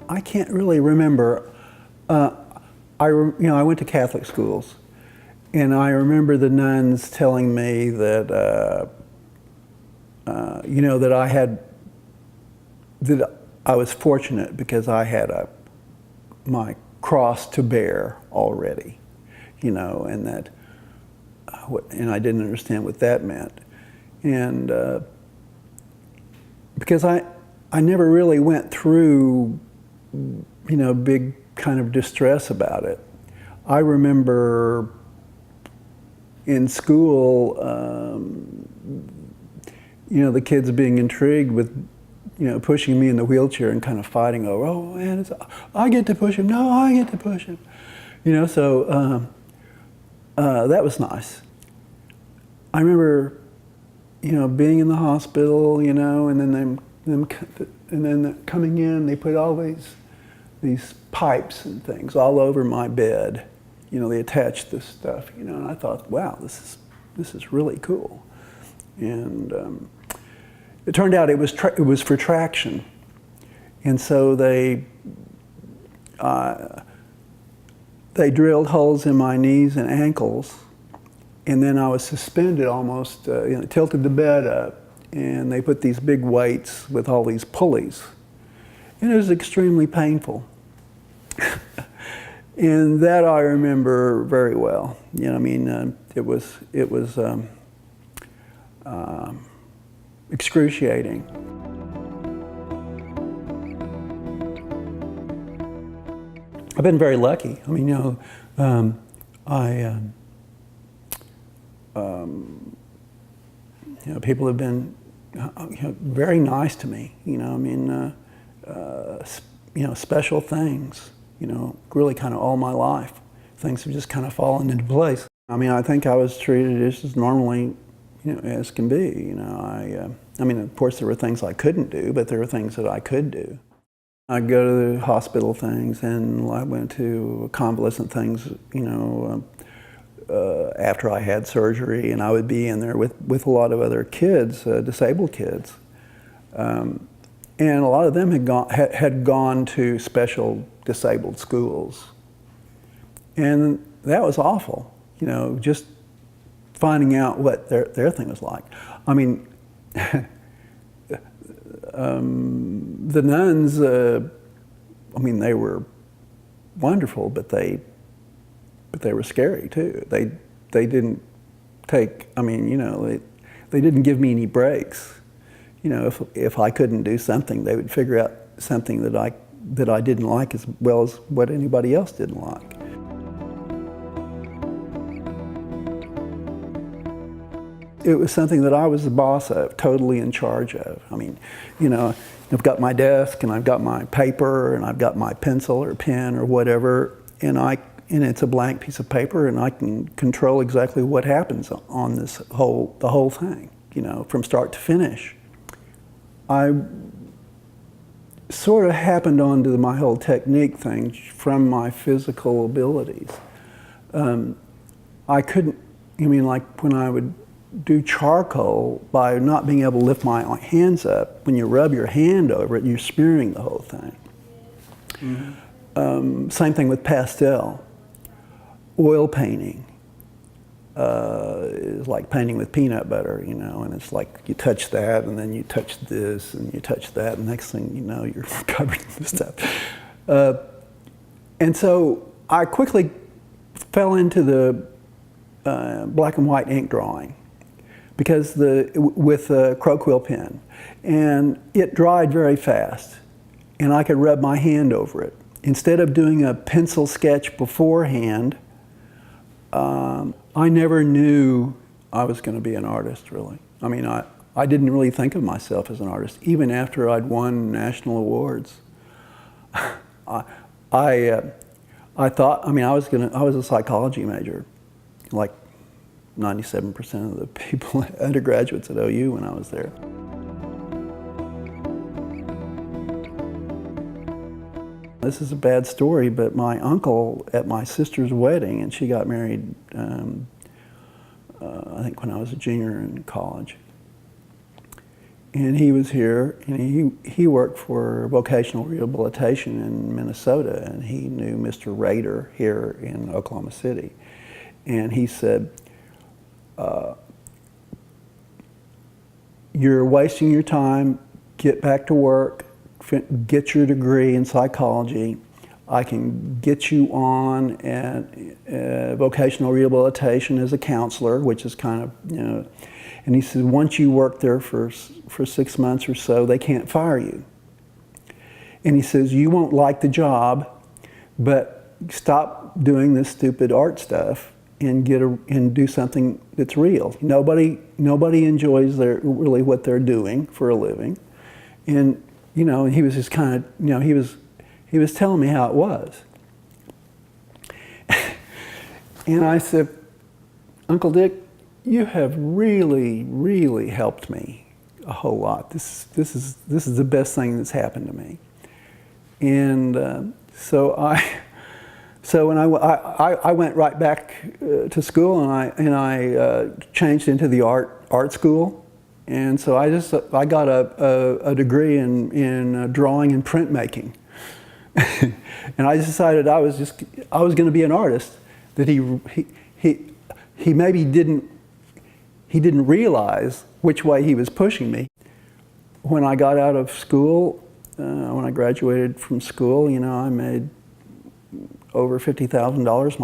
I can't really remember. I went to Catholic schools, and I remember the nuns telling me that that I was fortunate because I had my cross to bear already, and that and I didn't understand what that meant, and because I never really went through big kind of distress about it. I remember in school, the kids being intrigued with, pushing me in the wheelchair and kind of fighting over, oh man, I get to push him, no, I get to push him. So that was nice. I remember, being in the hospital, and then them coming in, they put all these pipes and things all over my bed. They attached this stuff, and I thought, wow, this is really cool. And it turned out it was for traction. And so they drilled holes in my knees and ankles, and then I was suspended almost, tilted the bed up, and they put these big weights with all these pulleys. And it was extremely painful. And that I remember very well. It was excruciating. I've been very lucky. People have been very nice to me. Special things. Really kind of all my life. Things have just kind of fallen into place. I think I was treated just as normally, as can be. Of course there were things I couldn't do, but there were things that I could do. I'd go to the hospital things, and I went to convalescent things, after I had surgery, and I would be in there with a lot of other kids, disabled kids. And a lot of them had gone to special disabled schools. And that was awful, just finding out what their thing was like. The nuns, they were wonderful, but they were scary too. They didn't take, they didn't give me any breaks. If I couldn't do something, they would figure out something that I didn't like as well as what anybody else didn't like. It was something that I was the boss of, totally in charge of. I've got my desk, and I've got my paper, and I've got my pencil or pen or whatever, and it's a blank piece of paper, and I can control exactly what happens on the whole thing, from start to finish. I sort of happened onto my whole technique thing from my physical abilities. I couldn't, like when I would do charcoal, by not being able to lift my hands up, when you rub your hand over it, you're smearing the whole thing. Mm-hmm. Same thing with pastel. Oil painting is like painting with peanut butter, and it's like you touch that, and then you touch this, and you touch that, and next thing you know, you're covered in this stuff. And so I quickly fell into the black and white ink drawing, because with a crow quill pen, and it dried very fast, and I could rub my hand over it. Instead of doing a pencil sketch beforehand, I never knew I was going to be an artist, really. I didn't really think of myself as an artist, even after I'd won national awards. I thought, I was a psychology major, like 97% of the people, undergraduates at OU when I was there. This is a bad story, but my uncle at my sister's wedding, and she got married, I think when I was a junior in college. and he was here, and he worked for vocational rehabilitation in Minnesota, and he knew Mr. Rader here in Oklahoma City. And he said, you're wasting your time, get back to work, get your degree in psychology. I can get you on at vocational rehabilitation as a counselor, which is kind of, you know, and he said, once you work there for 6 months or so, they can't fire you. And he says, you won't like the job, but stop doing this stupid art stuff and do something that's real. Nobody enjoys really what they're doing for a living. And, you know, he was just kind of, you know, he was telling me how it was. And I said, Uncle Dick, you have really, really helped me a whole lot. This is the best thing that's happened to me. And so when I went right back to school, and I changed into the art school. And so I got a degree in drawing and printmaking. And I decided I was going to be an artist. That he maybe didn't realize which way he was pushing me. When I got out of school, when I graduated from school, you know, I made over $50,000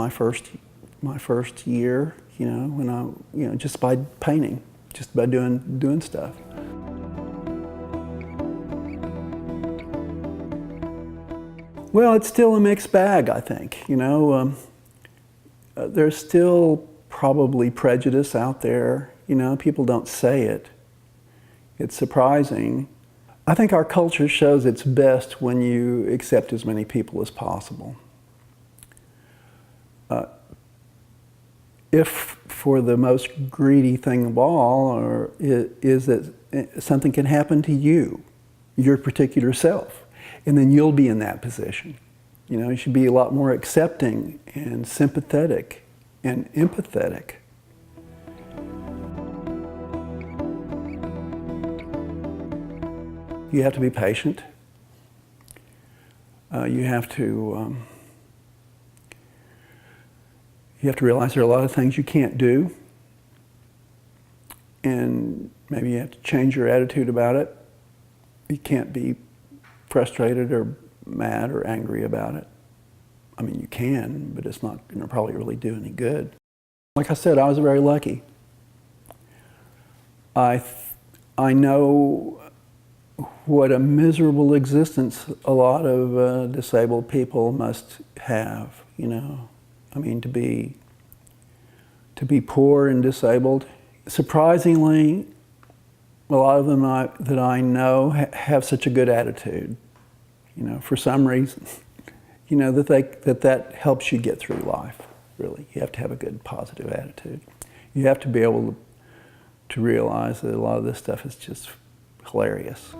my first year. You know, just by painting, just by doing stuff. Well, it's still a mixed bag, I think. You know, there's still probably prejudice out there. You know, people don't say it. It's surprising. I think our culture shows its best when you accept as many people as possible. If for the most greedy thing of all is that something can happen to you, your particular self, and then you'll be in that position. You know, you should be a lot more accepting and sympathetic and empathetic. You have to be patient. You have to realize there are a lot of things you can't do, and maybe you have to change your attitude about it. You can't be frustrated or mad or angry about it. I mean, you can, but it's not going to probably really do any good. Like I said, I was very lucky. I know what a miserable existence a lot of disabled people must have, you know. I mean, to be poor and disabled. Surprisingly, a lot of them that I know have such a good attitude. You know, for some reason, you know, that helps you get through life, really. You have to have a good, positive attitude. You have to be able to realize that a lot of this stuff is just hilarious.